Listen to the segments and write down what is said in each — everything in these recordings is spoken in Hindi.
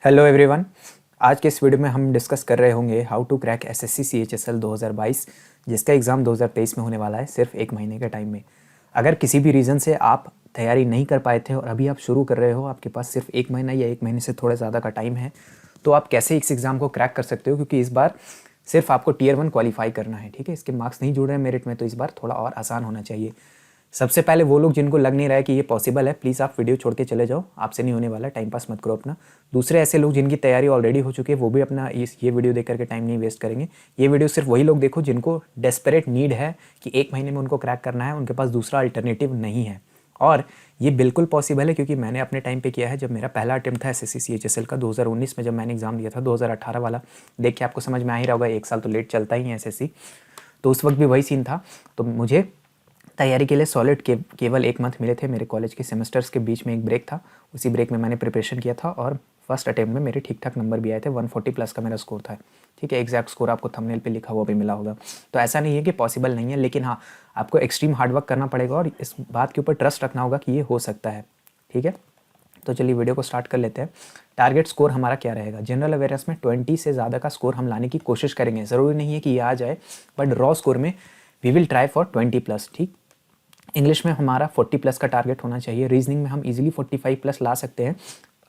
Hello everyone. आज के इस वीडियो में हम डिस्कस कर रहे होंगे how to crack SSC CHSL 2022, जिसका एग्ज़ाम 2023 में होने वाला है सिर्फ एक महीने के टाइम में। अगर किसी भी रीज़न से आप तैयारी नहीं कर पाए थे और अभी आप शुरू कर रहे हो, आपके पास सिर्फ एक महीना या एक महीने से थोड़ा ज़्यादा का टाइम है, तो आप कैसे इस एग्ज़ाम को क्रैक कर सकते हो, क्योंकि इस बार सिर्फ आपको टियर 1 क्वालिफाई करना है। ठीक है, इसके मार्क्स नहीं जुड़ रहे हैं मेरिट में, तो इस बार थोड़ा और आसान होना चाहिए। सबसे पहले वो लोग जिनको लग नहीं रहा है कि ये पॉसिबल है, प्लीज़ आप वीडियो छोड़ के चले जाओ, आपसे नहीं होने वाला, टाइम पास मत करो अपना। दूसरे ऐसे लोग जिनकी तैयारी ऑलरेडी हो चुकी है, वो भी अपना ये वीडियो देख करके टाइम नहीं वेस्ट करेंगे। ये वीडियो सिर्फ वही लोग देखो जिनको डेस्परेट नीड है कि एक महीने में उनको क्रैक करना है, उनके पास दूसरा अल्टरनेटिव नहीं है। और ये बिल्कुल पॉसिबल है, क्योंकि मैंने अपने टाइम पे किया है। जब मेरा पहला अटेम्प्ट था एसएससी सीएचएसएल का 2019 में, जब मैंने एग्जाम दिया था 2018 वाला, देख के आपको समझ में आ ही रहा होगा, एक साल तो लेट चलता ही है एसएससी। तो उस वक्त भी वही सीन था। तो मुझे तैयारी के लिए सॉलिड केवल एक मंथ मिले थे। मेरे कॉलेज के सेमेस्टर्स के बीच में एक ब्रेक था, उसी ब्रेक में मैंने प्रिपरेशन किया था और फर्स्ट अटेम्प्ट में मेरे ठीक ठाक नंबर भी आए थे। 140 प्लस का मेरा स्कोर था। ठीक है, एग्जैक्ट स्कोर आपको थंबनेल पे लिखा हुआ भी मिला होगा। तो ऐसा नहीं है कि पॉसिबल नहीं है, लेकिन हाँ, आपको एक्सट्रीम हार्डवर्क करना पड़ेगा और इस बात के ऊपर ट्रस्ट रखना होगा कि ये हो सकता है। ठीक है, तो चलिए वीडियो को स्टार्ट कर लेते हैं। टारगेट स्कोर हमारा क्या रहेगा? जनरल अवेयरनेस में 20 से ज़्यादा का स्कोर हम लाने की कोशिश करेंगे। ज़रूरी नहीं है कि ये आ जाए, बट रॉ स्कोर में we will try for 20 plus. ठीक, इंग्लिश में हमारा 40 प्लस का टारगेट होना चाहिए। रीजनिंग में हम इजीली 45 प्लस ला सकते हैं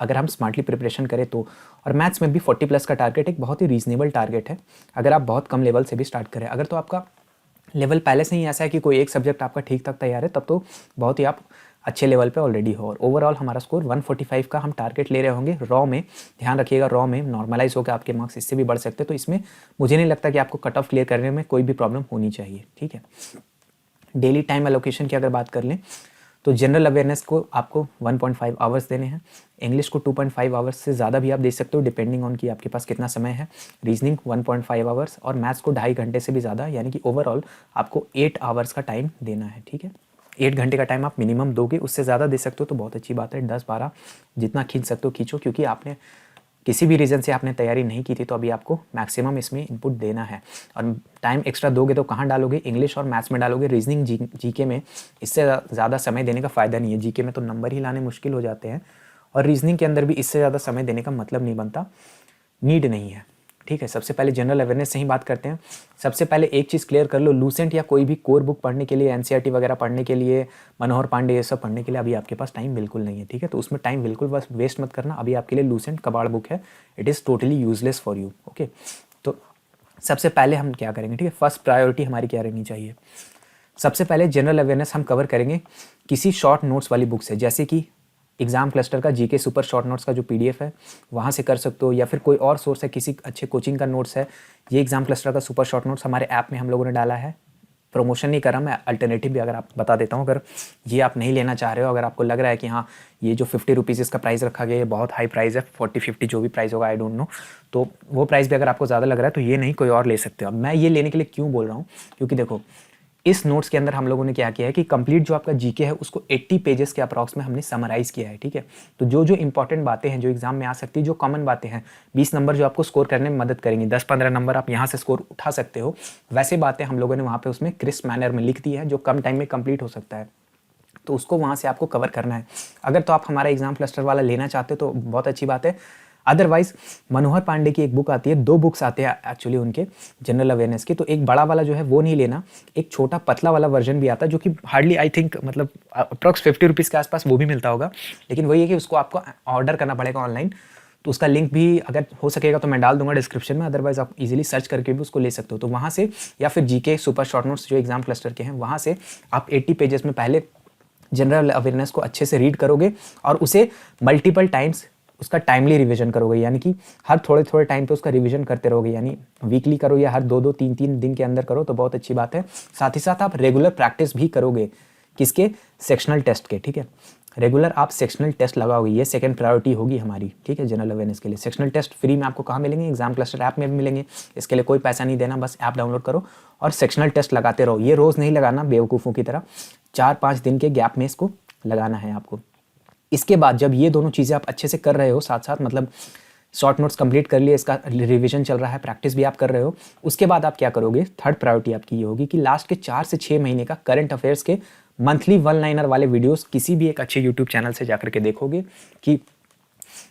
अगर हम स्मार्टली प्रिपरेशन करें तो। और मैथ्स में भी 40 प्लस का टारगेट एक बहुत ही रीजनेबल टारगेट है, अगर आप बहुत कम लेवल से भी स्टार्ट करें। अगर तो आपका लेवल पहले से ही ऐसा है कि कोई एक सब्जेक्ट आपका ठीक ठाक तैयार है, तब तो बहुत ही आप अच्छे लेवल पे ऑलरेडी हो। और ओवरऑल हमारा स्कोर 145 का हम टारगेट ले रहे होंगे। रॉ में ध्यान रखिएगा, रॉ में नॉर्मलाइज होकर आपके मार्क्स इससे भी बढ़ सकते हैं, तो इसमें मुझे नहीं लगता कि आपको कट ऑफ क्लियर करने में कोई भी प्रॉब्लम होनी चाहिए। ठीक है, डेली टाइम एलोकेशन की अगर बात कर लें तो जनरल अवेयरनेस को आपको 1.5 आवर्स देने हैं। इंग्लिश को 2.5 आवर्स से ज़्यादा भी आप दे सकते हो, डिपेंडिंग ऑन कि आपके पास कितना समय है। रीजनिंग 1.5 आवर्स और मैथ्स को 2.5 घंटे से भी ज़्यादा, यानी कि ओवरऑल आपको 8 आवर्स का टाइम देना है। ठीक है, 8 घंटे का टाइम आप मिनिमम दोगे। उससे ज़्यादा दे सकते हो तो बहुत अच्छी बात है, 10-12 जितना खींच सकते हो खींचो, क्योंकि आपने किसी भी रीज़न से आपने तैयारी नहीं की थी, तो अभी आपको मैक्सिमम इसमें इनपुट देना है। और टाइम एक्स्ट्रा दोगे तो कहाँ डालोगे? इंग्लिश और मैथ्स में डालोगे। रीजनिंग जीके में इससे ज़्यादा समय देने का फ़ायदा नहीं है। जीके में तो नंबर ही लाने मुश्किल हो जाते हैं, और रीजनिंग के अंदर भी इससे ज़्यादा समय देने का मतलब नहीं बनता, नीड नहीं है। ठीक है, सबसे पहले जनरल अवेयरनेस से ही बात करते हैं। सबसे पहले एक चीज़ क्लियर कर लो, लूसेंट या कोई भी कोर बुक पढ़ने के लिए, एनसीईआरटी वगैरह पढ़ने के लिए, मनोहर पांडे ये सब पढ़ने के लिए अभी आपके पास टाइम बिल्कुल नहीं है। ठीक है, तो उसमें टाइम बिल्कुल बस वेस्ट मत करना। अभी आपके लिए लूसेंट कबाड़ बुक है, it is totally useless for you. Okay, तो सबसे पहले हम क्या करेंगे? ठीक है, फर्स्ट प्रायोरिटी हमारी क्या रहनी चाहिए? सबसे पहले जनरल अवेयरनेस हम कवर करेंगे किसी शॉर्ट नोट्स वाली बुक से, जैसे कि एग्जाम क्लस्टर का जीके सुपर शॉर्ट नोट्स का जो पीडीएफ है वहाँ से कर सकते हो, या फिर कोई और सोर्स है, किसी अच्छे कोचिंग का नोट्स है। ये एग्जाम क्लस्टर का सुपर शॉर्ट नोट्स हमारे ऐप में हम लोगों ने डाला है। प्रमोशन नहीं कर रहा मैं, अल्टरनेटिव भी अगर आप बता देता हूँ। अगर ये आप नहीं लेना चाह रहे हो, अगर आपको लग रहा है कि हाँ ये जो 50 रुपीज़ इसका प्राइस रखा गया, ये बहुत हाई प्राइस है, 40-50 जो भी प्राइस होगा, आई डोंट नो, तो वो प्राइस भी अगर आपको ज़्यादा लग रहा है तो ये नहीं, कोई और ले सकते हो। अब मैं ये लेने के लिए क्यों बोल रहा हूँ? क्योंकि देखो, इस नोट्स के अंदर हम लोगों ने क्या किया है कि कंप्लीट जो आपका जीके है उसको 80 पेजेस के अप्रॉक्स में हमने समराइज किया है। ठीक है, तो जो जो इंपॉर्टेंट बातें हैं जो एग्जाम में आ सकती है, जो कॉमन बातें हैं, 20 नंबर जो आपको स्कोर करने में मदद करेंगी, 10-15 नंबर आप यहाँ से स्कोर उठा सकते हो, वैसे बातें हम लोगों ने वहाँ पे उसमें क्रिस्प मैनर में लिख दी है, जो कम टाइम में कंप्लीट हो सकता है। तो उसको वहाँ से आपको कवर करना है। अगर तो आप हमारा एग्जाम क्लस्टर वाला लेना चाहते हो तो बहुत अच्छी बात है। अदरवाइज मनोहर पांडे की एक बुक आती है, 2 बुक्स आते हैं एक्चुअली उनके जनरल अवेयरनेस के, तो एक बड़ा वाला जो है वो नहीं लेना, एक छोटा पतला वाला वर्जन भी आता है, जो कि हार्डली आई थिंक मतलब अप्रॉक्स 50 रुपीज़ के आसपास वो भी मिलता होगा। लेकिन वही है कि उसको आपको ऑर्डर करना पड़ेगा ऑनलाइन, तो उसका लिंक भी अगर हो सकेगा तो मैं डाल दूंगा डिस्क्रिप्शन में, अदरवाइज आप इजीली सर्च करके भी उसको ले सकते हो। तो वहाँ से, या फिर जीके सुपर शॉर्ट नोट्स जो एग्जाम क्लस्टर के हैं, वहाँ से आप 80 पेजेस में पहले जनरल अवेयरनेस को अच्छे से रीड करोगे और उसे मल्टीपल टाइम्स उसका टाइमली रिवीजन करोगे, यानी कि हर थोड़े थोड़े टाइम पे उसका रिवीजन करते रहोगे, यानी वीकली करो या हर 2-2 3-3 दिन के अंदर करो तो बहुत अच्छी बात है। साथ ही साथ आप रेगुलर प्रैक्टिस भी करोगे, किसके? सेक्शनल टेस्ट के। ठीक है, रेगुलर आप सेक्शनल टेस्ट लगाओगे, ये सेकंड प्रायोरिटी होगी हमारी। ठीक है, जनरल अवेयरनेस के लिए सेक्शनल टेस्ट फ्री में आपको कहाँ मिलेंगे? एग्जाम क्लस्टर ऐप में भी मिलेंगे। इसके लिए कोई पैसा नहीं देना, बस ऐप डाउनलोड करो और सेक्शनल टेस्ट लगाते रहो। ये रोज़ नहीं लगाना बेवकूफ़ों की तरह, 4-5 दिन के गैप में इसको लगाना है आपको। इसके बाद जब ये दोनों चीज़ें आप अच्छे से कर रहे हो, साथ साथ मतलब शॉर्ट नोट्स कंप्लीट कर लिए, इसका रिवीजन चल रहा है, प्रैक्टिस भी आप कर रहे हो, उसके बाद आप क्या करोगे? थर्ड प्रायोरिटी आपकी ये होगी कि लास्ट के 4 से 6 महीने का करंट अफेयर्स के मंथली 1 लाइनर वाले वीडियोस किसी भी एक अच्छे यूट्यूब चैनल से जाकर के देखोगे कि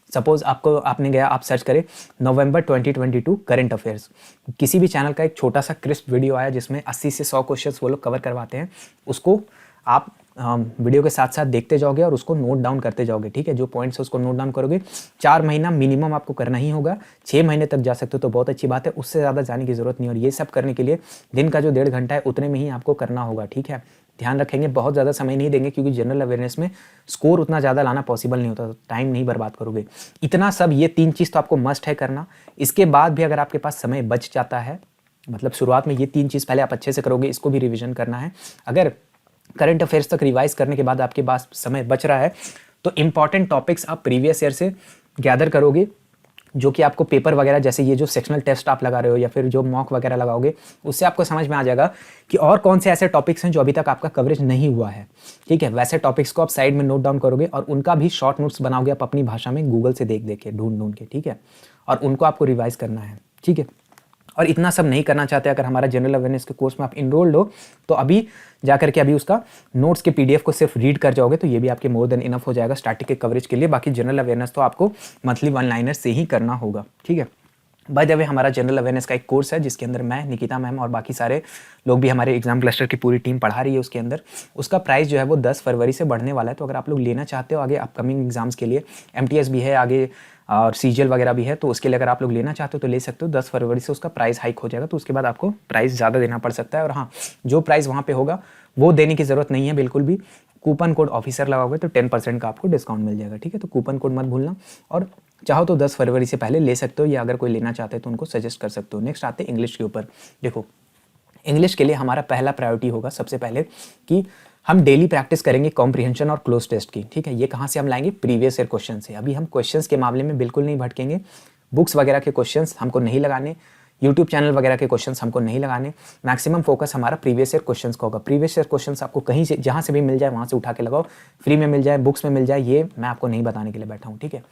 सपोज आपने गया, आप सर्च करें नवंबर 2022 करंट अफेयर्स, किसी भी चैनल का एक छोटा सा क्रिस्प वीडियो आया जिसमें 80 से 100 क्वेश्चंस वो लोग कवर करवाते हैं, उसको आप वीडियो के साथ साथ देखते जाओगे और उसको नोट डाउन करते जाओगे, ठीक है। जो पॉइंट्स है उसको नोट डाउन करोगे। 4 महीना मिनिमम आपको करना ही होगा। 6 महीने तक जा सकते हो तो बहुत अच्छी बात है, उससे ज़्यादा जाने की ज़रूरत नहीं। और ये सब करने के लिए दिन का जो 1.5 घंटा है उतने में ही आपको करना होगा, ठीक है। ध्यान रखेंगे, बहुत ज़्यादा समय नहीं देंगे क्योंकि जनरल अवेयरनेस में स्कोर उतना ज़्यादा लाना पॉसिबल नहीं होता, तो टाइम नहीं बर्बाद करोगे। इतना सब, ये 3 चीज़ तो आपको मस्ट है करना। इसके बाद भी अगर आपके पास समय बच जाता है, मतलब शुरुआत में ये 3 चीज़ पहले आप अच्छे से करोगे, इसको भी रिविजन करना है। अगर करंट अफेयर्स तक रिवाइज करने के बाद आपके पास समय बच रहा है तो इंपॉर्टेंट टॉपिक्स आप प्रीवियस ईयर से गैदर करोगे, जो कि आपको पेपर वगैरह, जैसे ये जो सेक्शनल टेस्ट आप लगा रहे हो या फिर जो मॉक वगैरह लगाओगे, उससे आपको समझ में आ जाएगा कि और कौन से ऐसे टॉपिक्स हैं जो अभी तक आपका कवरेज नहीं हुआ है, ठीक है। वैसे टॉपिक्स को आप साइड में नोट डाउन करोगे और उनका भी शॉर्ट नोट्स बनाओगे आप अपनी भाषा में, गूगल से देख के, ढूंढ के, ठीक है। और उनको आपको रिवाइज करना है, ठीक है। और इतना सब नहीं करना चाहते, अगर हमारा जनरल अवेयरनेस के कोर्स में आप इनरोल्ड हो तो अभी जाकर के अभी उसका नोट्स के पीडीएफ को सिर्फ रीड कर जाओगे तो ये भी आपके मोर देन इनफ हो जाएगा स्टैटिक के कवरेज के लिए। बाकी जनरल अवेयरनेस तो आपको मंथली 1 लाइनर से ही करना होगा, ठीक है। बाय द वे, हमारा जनरल अवेयरनेस का एक कोर्स है जिसके अंदर मैं, निकिता मैम और बाकी सारे लोग भी, हमारे एग्जाम क्लस्टर की पूरी टीम पढ़ा रही है उसके अंदर। उसका प्राइस जो है वो 10 फरवरी से बढ़ने वाला है, तो अगर आप लोग लेना चाहते हो आगे अपकमिंग एग्जाम्स के लिए, एमटीएस भी है आगे और सीजीएल वगैरह भी है, तो उसके लिए अगर आप लोग लेना चाहते हो तो ले सकते हो। 10 फरवरी से उसका प्राइस हाइक हो जाएगा, तो उसके बाद आपको प्राइस ज़्यादा देना पड़ सकता है। और हाँ, जो प्राइस वहाँ पे होगा वो देने की ज़रूरत नहीं है बिल्कुल भी। कूपन कोड ऑफिसर लगाओगे तो 10% का आपको डिस्काउंट मिल जाएगा, ठीक है। तो कूपन कोड मत भूलना, और चाहो तो 10 फरवरी से पहले ले सकते हो, या अगर कोई लेना चाहते हैं तो उनको सजेस्ट कर सकते हो। नेक्स्ट आते हैं इंग्लिश के ऊपर। देखो, इंग्लिश के लिए हमारा पहला प्रायोरिटी होगा सबसे पहले कि हम डेली प्रैक्टिस करेंगे कॉम्प्रिहेंशन और क्लोज टेस्ट की, ठीक है। ये कहाँ से हम लाएंगे? प्रीवियस ईयर क्वेश्चन से। अभी हम क्वेश्चंस के मामले में बिल्कुल नहीं भटकेंगे। बुक्स वगैरह के क्वेश्चंस हमको नहीं लगाने, यूट्यूब चैनल वगैरह के क्वेश्चंस हमको नहीं लगाने। मैक्सिमम फोकस हमारा प्रीवियस ईयर क्वेश्चंस का होगा। प्रीवियस ईयर क्वेश्चंस आपको कहीं से, जहाँ से भी मिल जाए वहाँ से उठा के लगाओ, फ्री में मिल जाए, बुक्स में मिल जाए, ये मैं आपको नहीं बताने के लिए बैठा हूँ, ठीक है।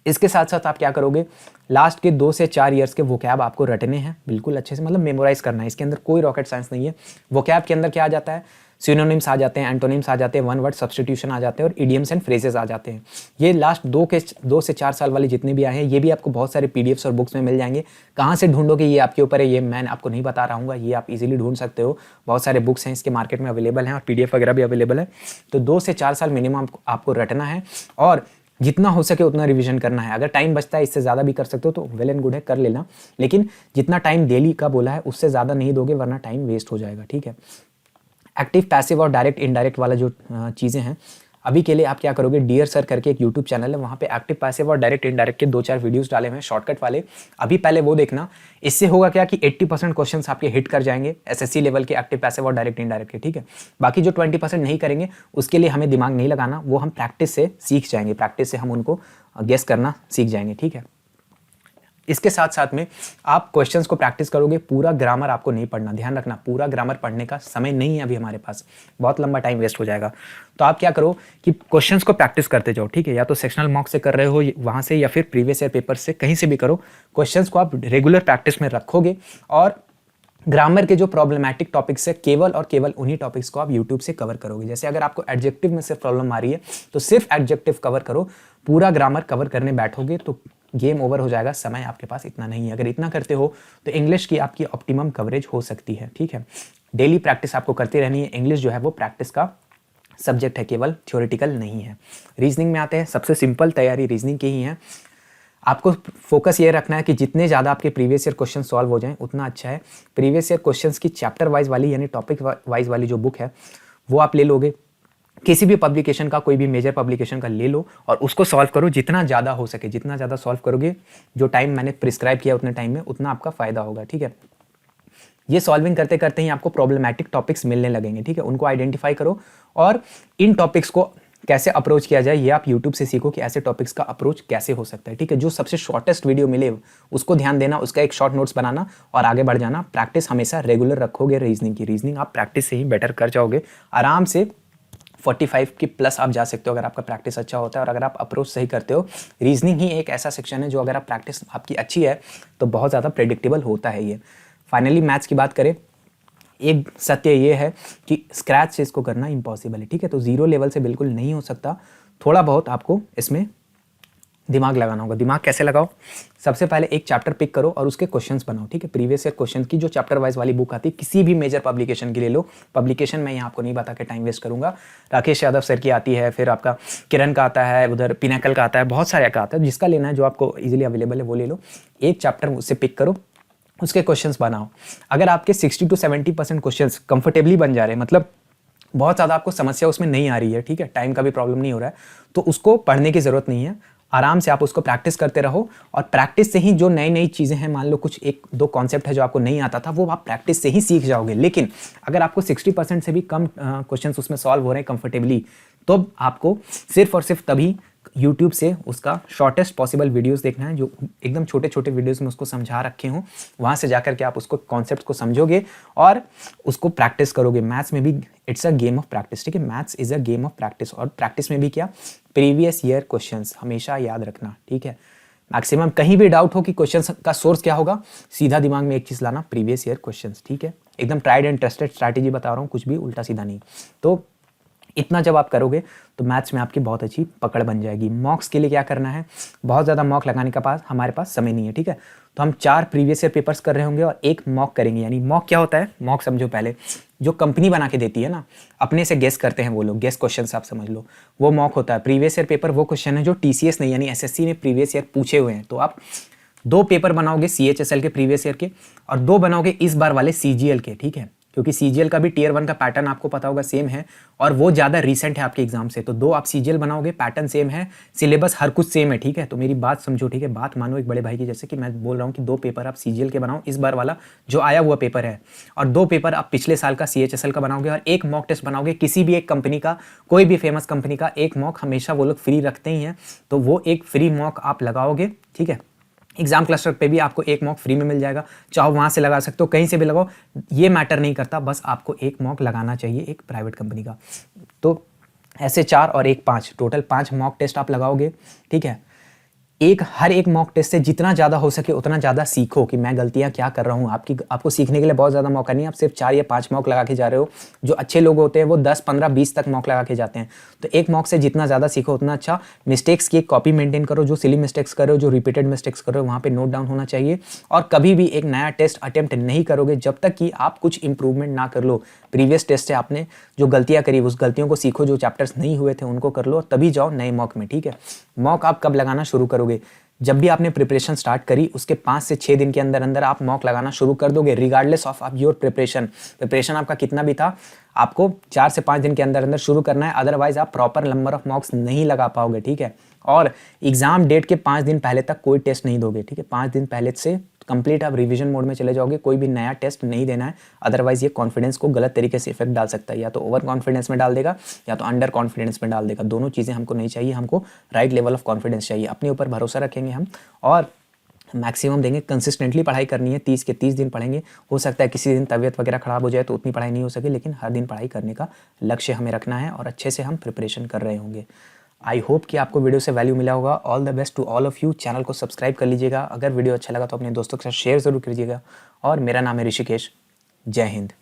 इसके साथ साथ आप क्या करोगे, लास्ट के 2 से 4 ईयर्स के वोकैब आपको रटने हैं बिल्कुल अच्छे से, मतलब मेमोराइज करना है। इसके अंदर कोई रॉकेट साइंस नहीं है। वोकैब के अंदर क्या आ जाता है? सिनोनिम्स आ जाते हैं, एंटोनिम्स आ जाते हैं, वन वर्ड सब्स्टिट्यूशन आ जाते हैं और इडियम्स एंड फ्रेजेस आ जाते हैं। ये लास्ट 2 से 4 साल वाले जितने भी आए हैं, ये भी आपको बहुत सारे पीडीएफ्स और बुक्स में मिल जाएंगे। कहाँ से ढूंढोगे ये आपके ऊपर है, ये मैं आपको नहीं बता रहा हूँ, ये आप इजीली ढूंढ सकते हो। बहुत सारे बुक्स हैं इसके मार्केट में अवेलेबल हैं और पीडीएफ वगैरह भी अवेलेबल है। तो 2 से 4 साल मिनिमम आपको रटना है और जितना हो सके उतना रिवीजन करना है। अगर टाइम बचता है, इससे ज़्यादा भी कर सकते हो तो वेल एंड गुड है, कर लेना। लेकिन जितना टाइम डेली का बोला है उससे ज़्यादा नहीं दोगे, वरना टाइम वेस्ट हो जाएगा, ठीक है। एक्टिव, पैसिव और डायरेक्ट इनडायरेक्ट वाला जो चीज़ें हैं, अभी के लिए आप क्या करोगे, डियर सर करके एक यूट्यूब चैनल है, वहाँ पे एक्टिव, पैसिव और डायरेक्ट इनडायरेक्ट के 2-4 वीडियोस डाले हुए हैं शॉर्टकट वाले। अभी पहले वो देखना। इससे होगा क्या कि 80% क्वेश्चंस आपके हिट कर जाएंगे एसएससी लेवल के एक्टिव, पैसिव और डायरेक्ट इनडायरेक्ट के, ठीक है। बाकी जो 20% नहीं करेंगे उसके लिए हमें दिमाग नहीं लगाना, वो हम प्रैक्टिस से सीख जाएंगे, प्रैक्टिस से हम उनको गेस करना सीख जाएंगे, ठीक है। इसके साथ साथ में आप क्वेश्चंस को प्रैक्टिस करोगे। पूरा ग्रामर आपको नहीं पढ़ना, ध्यान रखना, पूरा ग्रामर पढ़ने का समय नहीं है अभी हमारे पास, बहुत लंबा टाइम वेस्ट हो जाएगा। तो आप क्या करो कि क्वेश्चंस को प्रैक्टिस करते जाओ, ठीक है। या तो सेक्शनल मॉक से कर रहे हो वहाँ से, या फिर प्रीवियस ईयर पेपर से, कहीं से भी करो। क्वेश्चंस को आप रेगुलर प्रैक्टिस में रखोगे और ग्रामर के जो प्रॉब्लमैटिक टॉपिक्स है, केवल और केवल उन्हीं टॉपिक्स को आप यूट्यूब से कवर करोगे। जैसे अगर आपको एडजेक्टिव में सिर्फ प्रॉब्लम आ रही है तो सिर्फ एडजेक्टिव कवर करो। पूरा ग्रामर कवर करने बैठोगे तो गेम ओवर हो जाएगा, समय आपके पास इतना नहीं है। अगर इतना करते हो तो इंग्लिश की आपकी ऑप्टिमम कवरेज हो सकती है, ठीक है। डेली प्रैक्टिस आपको करती रहनी है। इंग्लिश जो है वो प्रैक्टिस का सब्जेक्ट है, केवल थ्योरेटिकल नहीं है। रीजनिंग में आते हैं, सबसे सिंपल तैयारी रीजनिंग की ही है। आपको फोकस ये रखना है कि जितने ज़्यादा आपके प्रीवियस ईयर क्वेश्चन सॉल्व हो जाएं उतना अच्छा है। प्रीवियस ईयर क्वेश्चंस की चैप्टर वाइज वाली, यानी टॉपिक वाइज वाली जो बुक है वो आप ले लोगे। किसी भी पब्लिकेशन का, कोई भी मेजर पब्लिकेशन का ले लो और उसको सॉल्व करो जितना ज़्यादा हो सके। जितना ज़्यादा सॉल्व करोगे, जो टाइम मैंने प्रिस्क्राइब किया उतने टाइम में, उतना आपका फ़ायदा होगा, ठीक है। ये सॉल्विंग करते करते ही आपको प्रॉब्लमैटिक टॉपिक्स मिलने लगेंगे, ठीक है। उनको आइडेंटिफाई करो और इन टॉपिक्स को कैसे अप्रोच किया जाए ये आप YouTube से सीखो कि ऐसे टॉपिक्स का अप्रोच कैसे हो सकता है, ठीक है। जो सबसे शॉर्टेस्ट वीडियो मिले उसको ध्यान देना, उसका एक शॉर्ट नोट्स बनाना और आगे बढ़ जाना। प्रैक्टिस हमेशा रेगुलर रखोगे रीजनिंग की। रीजनिंग आप प्रैक्टिस से ही बेटर कर जाओगे, आराम से 45 की प्लस आप जा सकते हो अगर आपका प्रैक्टिस अच्छा होता है और अगर आप अप्रोच सही करते हो। रीजनिंग ही एक ऐसा सेक्शन है जो अगर आप प्रैक्टिस आपकी अच्छी है तो बहुत ज़्यादा प्रेडिक्टेबल होता है ये। फाइनली मैथ्स की बात करें, एक सत्य ये है कि स्क्रैच से इसको करना इम्पॉसिबल है, ठीक है। तो 0 लेवल से बिल्कुल नहीं हो सकता, थोड़ा बहुत आपको इसमें दिमाग लगाना होगा। दिमाग कैसे लगाओ? सबसे पहले एक चैप्टर पिक करो और उसके क्वेश्चंस बनाओ, ठीक है। प्रीवियस ईयर क्वेश्चन की जो चैप्टर वाइज वाली बुक आती है, किसी भी मेजर पब्लिकेशन की ले लो। पब्लिकेशन मैं यहाँ आपको नहीं बता के टाइम वेस्ट करूंगा। राकेश यादव सर की आती है, फिर आपका किरण का आता है, उधर पिनाकल का आता है, बहुत सारे का आता है। जिसका लेना है, जो आपको इजीली अवेलेबल है वो ले लो। एक चैप्टर उससे पिक करो, उसके क्वेश्चंस बनाओ। अगर आपके 60 to 70% क्वेश्चंस कंफर्टेबली बन जा रहे हैं, मतलब बहुत ज़्यादा आपको समस्या उसमें नहीं आ रही है, ठीक है, टाइम का भी प्रॉब्लम नहीं हो रहा है, तो उसको पढ़ने की ज़रूरत नहीं है। आराम से आप उसको प्रैक्टिस करते रहो, और प्रैक्टिस से ही जो नई नई चीज़ें हैं, मान लो कुछ एक दो कॉन्सेप्ट है जो आपको नहीं आता था, वो आप प्रैक्टिस से ही सीख जाओगे। लेकिन अगर आपको 60% से भी कम क्वेश्चंस उसमें सॉल्व हो रहे हैं कंफर्टेबली, तो आपको सिर्फ और सिर्फ तभी यूट्यूब से उसका शॉर्टेस्ट पॉसिबल वीडियोस देखना है, जो एकदम छोटे छोटे वीडियोस में उसको समझा रखे हों। वहाँ से जाकर के आप उसको कॉन्सेप्ट को समझोगे और उसको प्रैक्टिस करोगे। मैथ्स में भी it's a game of practice, ठीक है। Maths is a game of practice, और प्रैक्टिस में भी क्या, प्रीवियस ईयर क्वेश्चंस हमेशा याद रखना, ठीक है। मैक्सिमम कहीं भी डाउट हो कि क्वेश्चन का सोर्स क्या होगा, सीधा दिमाग में एक चीज़ लाना, प्रीवियस ईयर क्वेश्चंस, ठीक है। एकदम ट्राइड एंड ट्रस्टेड स्ट्रैटेजी बता रहा हूँ, कुछ भी उल्टा सीधा नहीं। तो इतना जब आप करोगे तो मैथ्स में आपकी बहुत अच्छी पकड़ बन जाएगी। मॉक्स के लिए क्या करना है, बहुत ज़्यादा मॉक लगाने का हमारे पास समय नहीं है, ठीक है। तो हम 4 प्रीवियस ईयर पेपर्स कर रहे होंगे और एक मॉक करेंगे। यानी मॉक क्या होता है? मॉक समझो पहले, जो कंपनी बना के देती है ना, अपने से गेस करते हैं वो लोग, गेस क्वेश्चन आप समझ लो, वो मॉक होता है। प्रीवियस ईयर पेपर वो क्वेश्चन है जो TCS नहीं, यानी SSC ने प्रीवियस ईयर पूछे हुए हैं। तो आप 2 पेपर बनाओगे CHSL के प्रीवियस ईयर के, और 2 बनाओगे इस बार वाले CGL के, ठीक है। क्योंकि CGL का भी Tier 1 का पैटर्न आपको पता होगा सेम है, और वो ज़्यादा रिसेंट है आपके एग्जाम से। तो 2 आप CGL बनाओगे, पैटर्न सेम है, सिलेबस हर कुछ सेम है, ठीक है। तो मेरी बात समझो, ठीक है, बात मानो एक बड़े भाई की, जैसे कि मैं बोल रहा हूँ कि 2 पेपर आप CGL के बनाओ, इस बार वाला जो आया हुआ पेपर है, और 2 पेपर आप पिछले साल का CHSL का बनाओगे, और एक मॉक टेस्ट बनाओगे किसी भी एक कंपनी का, कोई भी फेमस कंपनी का। एक मॉक हमेशा वो लोग फ्री रखते ही हैं, तो वो एक फ्री मॉक आप लगाओगे, ठीक है। एग्जाम क्लस्टर पे भी आपको एक मॉक फ्री में मिल जाएगा, चाहो वहाँ से लगा सकते हो, कहीं से भी लगाओ, ये मैटर नहीं करता, बस आपको एक मॉक लगाना चाहिए एक प्राइवेट कंपनी का। तो ऐसे 4 और 1 5, टोटल 5 मॉक टेस्ट आप लगाओगे, ठीक है। हर एक मॉक टेस्ट से जितना ज़्यादा हो सके उतना ज़्यादा सीखो कि मैं गलतियाँ क्या कर रहा हूँ। आपको सीखने के लिए बहुत ज़्यादा मौका नहीं है, आप सिर्फ 4 या 5 मॉक लगा के जा रहे हो। जो अच्छे लोग होते हैं वो 10 15 20 तक मॉक लगा के जाते हैं। तो एक मॉक से जितना ज़्यादा सीखो उतना अच्छा। मिस्टेक्स की एक कॉपी मेंटेन करो, जो सिली मिस्टेक्स कर रहे हो, जो रिपीटेड मिस्टेक्स कर रहे हो, वहाँ पर नोट डाउन होना चाहिए। और कभी भी एक नया टेस्ट अटेम्प्ट नहीं करोगे जब तक कि आप कुछ इंप्रूवमेंट ना कर लो। प्रीवियस टेस्ट से आपने जो गलतियाँ करी उस गलतियों को सीखो, जो चैप्टर्स नहीं हुए थे उनको कर लो, तभी जाओ नए मॉक में, ठीक है। मॉक आप कब लगाना शुरू करोगे? जब भी आपने प्रिपरेशन स्टार्ट करी उसके 5 से 6 दिन के अंदर अंदर आप मॉक लगाना शुरू कर दोगे, रिगार्डलेस ऑफ योर प्रिपरेशन आपका कितना भी था, आपको 4 से 5 दिन के अंदर अंदर शुरू करना है। अदरवाइज आप प्रॉपर नंबर ऑफ मॉक्स नहीं लगा पाओगे, ठीक है। और एग्जाम डेट के 5 दिन पहले तक कोई टेस्ट नहीं दोगे, ठीक है। 5 दिन पहले से कंप्लीट आप रिवीजन मोड में चले जाओगे, कोई भी नया टेस्ट नहीं देना है। अदरवाइज ये कॉन्फिडेंस को गलत तरीके से इफेक्ट डाल सकता है, या तो ओवर कॉन्फिडेंस में डाल देगा या तो अंडर कॉन्फिडेंस में डाल देगा। दोनों चीज़ें हमको नहीं चाहिए, हमको राइट लेवल ऑफ कॉन्फिडेंस चाहिए। अपने ऊपर भरोसा रखेंगे हम और मैक्सिमम देंगे, कंसिस्टेंटली पढ़ाई करनी है, 30 के 30 दिन पढ़ेंगे। हो सकता है किसी दिन तबीयत वगैरह खराब हो जाए तो उतनी पढ़ाई नहीं हो सके, लेकिन हर दिन पढ़ाई करने का लक्ष्य हमें रखना है और अच्छे से हम प्रिपरेशन कर रहे होंगे। आई होप कि आपको वीडियो से वैल्यू मिला होगा। All the best to all of you. Channel को सब्सक्राइब कर लीजिएगा, अगर वीडियो अच्छा लगा तो अपने दोस्तों के साथ शेयर ज़रूर कीजिएगा। और मेरा नाम है ऋषिकेश। जय हिंद।